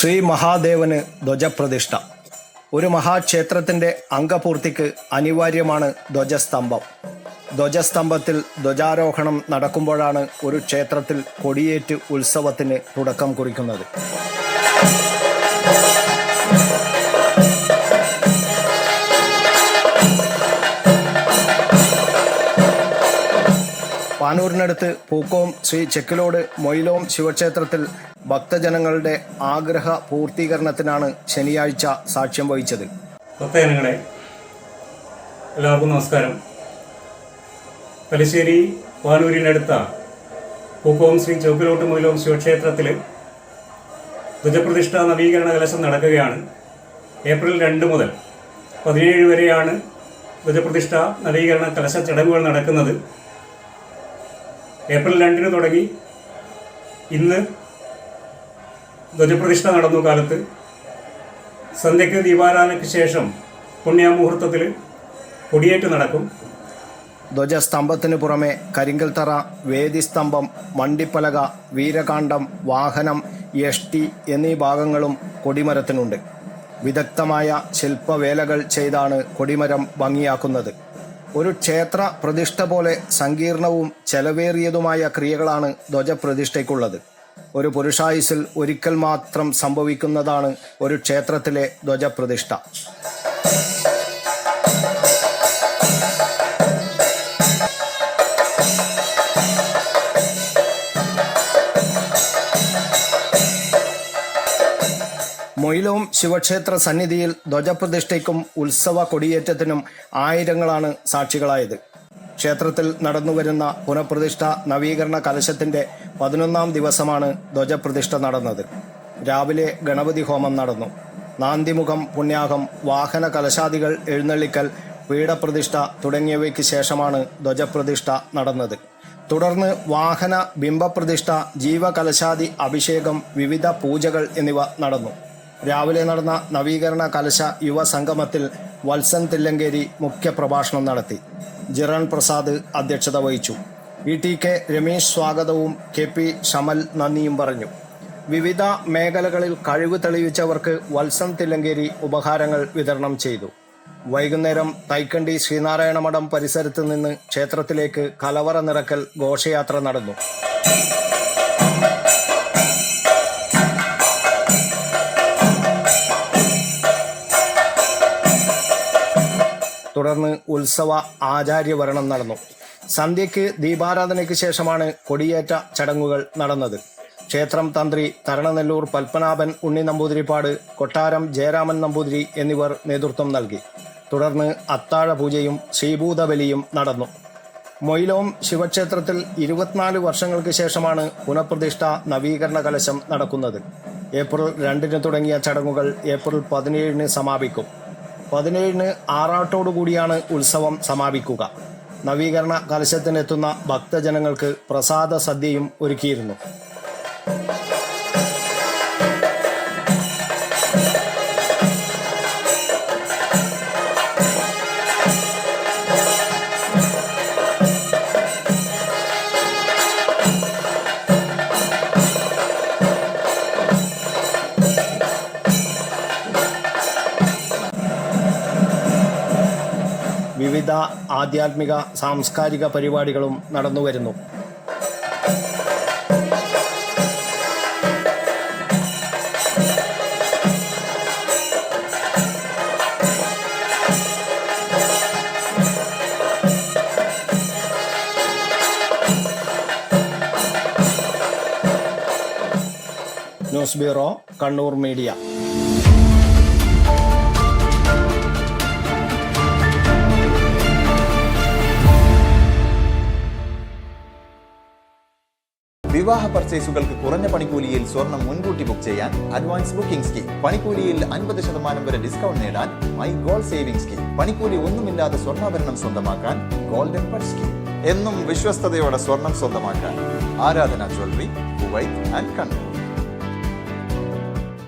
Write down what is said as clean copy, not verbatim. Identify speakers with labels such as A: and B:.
A: ശ്രീ മഹാദേവന് ധ്വജപ്രതിഷ്ഠ. ഒരു മഹാക്ഷേത്രത്തിൻ്റെ അംഗപൂർത്തിക്ക് അനിവാര്യമാണ് ധ്വജസ്തംഭം. ധ്വജസ്തംഭത്തിൽ ധ്വജാരോഹണം നടക്കുമ്പോഴാണ് ഒരു ക്ഷേത്രത്തിൽ കൊടിയേറ്റ് ഉത്സവത്തിന് തുടക്കം കുറിക്കുന്നത്. പാനൂരിനടുത്ത് പൂക്കോം ശ്രീ ചെക്കിലോട് മൊയിലോം ശിവക്ഷേത്രത്തിൽ ഭക്തജനങ്ങളുടെ ആഗ്രഹ പൂർത്തീകരണത്തിനാണ് ശനിയാഴ്ച സാക്ഷ്യം വഹിച്ചത്.
B: ഭക്തജനങ്ങളെ എല്ലാവർക്കും നമസ്കാരം. തലശ്ശേരി പാനൂരിനടുത്ത പൂക്കോം ശ്രീ ചെക്കിലോട്ട് മൊയിലോം ശിവക്ഷേത്രത്തിൽ ധ്വജപ്രതിഷ്ഠ നവീകരണ കലശം നടക്കുകയാണ്. ഏപ്രിൽ 2 മുതൽ 17 വരെയാണ് ധ്വജപ്രതിഷ്ഠ നവീകരണ കലശ ചടങ്ങുകൾ നടക്കുന്നത്. ഏപ്രിൽ 2 തുടങ്ങി ഇന്ന് ധ്വജപ്രതിഷ്ഠ നടന്നു. കാലത്ത് സന്ധ്യയ്ക്ക് ദീപാരാധനയ്ക്ക് ശേഷം പുണ്യമുഹൂർത്തത്തിൽ കൊടിയേറ്റ് നടക്കും.
A: ധ്വജസ്തംഭത്തിന് പുറമെ കരിങ്കൽത്തറ, വേദിസ്തംഭം, മണ്ടിപ്പലക, വീരകാണ്ഡം, വാഹനം, യഷ്ടി എന്നീ ഭാഗങ്ങളും കൊടിമരത്തിനുണ്ട്. വിദഗ്ധമായ ശില്പവേലകൾ ചെയ്താണ് കൊടിമരം ഭംഗിയാക്കുന്നത്. ഒരു ക്ഷേത്ര പ്രതിഷ്ഠ പോലെ സങ്കീർണവും ചെലവേറിയതുമായ ക്രിയകളാണ് ധ്വജപ്രതിഷ്ഠയ്ക്കുള്ളത്. ഒരു പുരുഷായുസ്സിൽ ഒരിക്കൽ മാത്രം സംഭവിക്കുന്നതാണ് ഒരു ക്ഷേത്രത്തിലെ ധ്വജപ്രതിഷ്ഠ. മൊയിലോം ശിവക്ഷേത്ര സന്നിധിയിൽ ധ്വജപ്രതിഷ്ഠയ്ക്കും ഉത്സവ കൊടിയേറ്റത്തിനും ആയിരങ്ങളാണ് സാക്ഷികളായത്. ക്ഷേത്രത്തിൽ നടന്നുവരുന്ന പുനഃപ്രതിഷ്ഠ നവീകരണ കലശത്തിൻ്റെ 11ാം ദിവസമാണ് ധ്വജപ്രതിഷ്ഠ നടന്നത്. രാവിലെ ഗണപതി ഹോമം നടന്നു. നാന്തിമുഖം, പുണ്യാഹം, വാഹന കലശാദികൾ എഴുന്നള്ളിക്കൽ, പീഠപ്രതിഷ്ഠ തുടങ്ങിയവയ്ക്ക് ശേഷമാണ് ധ്വജപ്രതിഷ്ഠ നടന്നത്. തുടർന്ന് വാഹന ബിംബപ്രതിഷ്ഠ, ജീവകലശാദി അഭിഷേകം, വിവിധ പൂജകൾ എന്നിവ നടന്നു. രാവിലെ നടന്ന നവീകരണ കലശ യുവ സംഗമത്തിൽ വത്സൻ തില്ലങ്കേരി മുഖ്യപ്രഭാഷണം നടത്തി. ജിറൺ പ്രസാദ് അധ്യക്ഷത വഹിച്ചു. ETK രമേശ് സ്വാഗതവും KP ഷമൽ നന്ദിയും പറഞ്ഞു. വിവിധ മേഖലകളിൽ കഴിവ് തെളിയിച്ചവർക്ക് വത്സൻ തില്ലങ്കേരി ഉപഹാരങ്ങൾ വിതരണം ചെയ്തു. വൈകുന്നേരം തൈക്കണ്ടി ശ്രീനാരായണ മഠം പരിസരത്ത് നിന്ന് ക്ഷേത്രത്തിലേക്ക് കലവറ നിറക്കൽ ഘോഷയാത്ര നടന്നു. തുടർന്ന് ഉത്സവ ആചാര്യവരണം നടന്നു. സന്ധ്യയ്ക്ക് ദീപാരാധനയ്ക്ക് ശേഷമാണ് കൊടിയേറ്റ ചടങ്ങുകൾ നടന്നത്. ക്ഷേത്രം തന്ത്രി തരണനെല്ലൂർ പത്മനാഭൻ ഉണ്ണി നമ്പൂതിരിപ്പാട്, കൊട്ടാരം ജയരാമൻ നമ്പൂതിരി എന്നിവർ നേതൃത്വം നൽകി. തുടർന്ന് അത്താഴ പൂജയും ശ്രീഭൂതബലിയും നടന്നു. മൊയിലോം ശിവക്ഷേത്രത്തിൽ 24 വർഷങ്ങൾക്ക് ശേഷമാണ് പുനഃപ്രതിഷ്ഠ നവീകരണ കലശം നടക്കുന്നത്. ഏപ്രിൽ 2 തുടങ്ങിയ ചടങ്ങുകൾ ഏപ്രിൽ 17 സമാപിക്കും. 17 ആറാട്ടോടുകൂടിയാണ് ഉത്സവം സമാപിക്കുക. നവീകരണ കലശത്തിനെത്തുന്ന ഭക്തജനങ്ങൾക്ക് പ്രസാദ സദ്യയും ഒരുക്കിയിരുന്നു. വിവിധ ആധ്യാത്മിക സാംസ്കാരിക പരിപാടികളും നടന്നുവരുന്നു. News bureau, Kannur media.
C: വിവാഹ പർച്ചേസുകൾക്ക് കുറഞ്ഞ പണിക്കൂലിയിൽ സ്വർണം മുൻകൂട്ടി ബുക്ക് ചെയ്യാൻ അഡ്വാൻസ് ബുക്കിംഗ് സ്കീം. പണിക്കൂലിയിൽ 50% വരെ ഡിസ്കൗണ്ട് നേടാൻ മൈ ഗോൾഡ് സേവിംഗ് സ്കീം. പണിക്കൂലി ഒന്നുമില്ലാതെ സ്വർണ്ണാഭരണം സ്വന്തമാക്കാൻ ഗോൾഡൻ പർച്ച് സ്കീം. എന്നും വിശ്വസ്തയോടെ സ്വർണം സ്വന്തമാക്കാൻ ആരാധന ജ്വല്ലറി, കുവൈറ്റ് ആൻഡ് കണ്ണൂർ.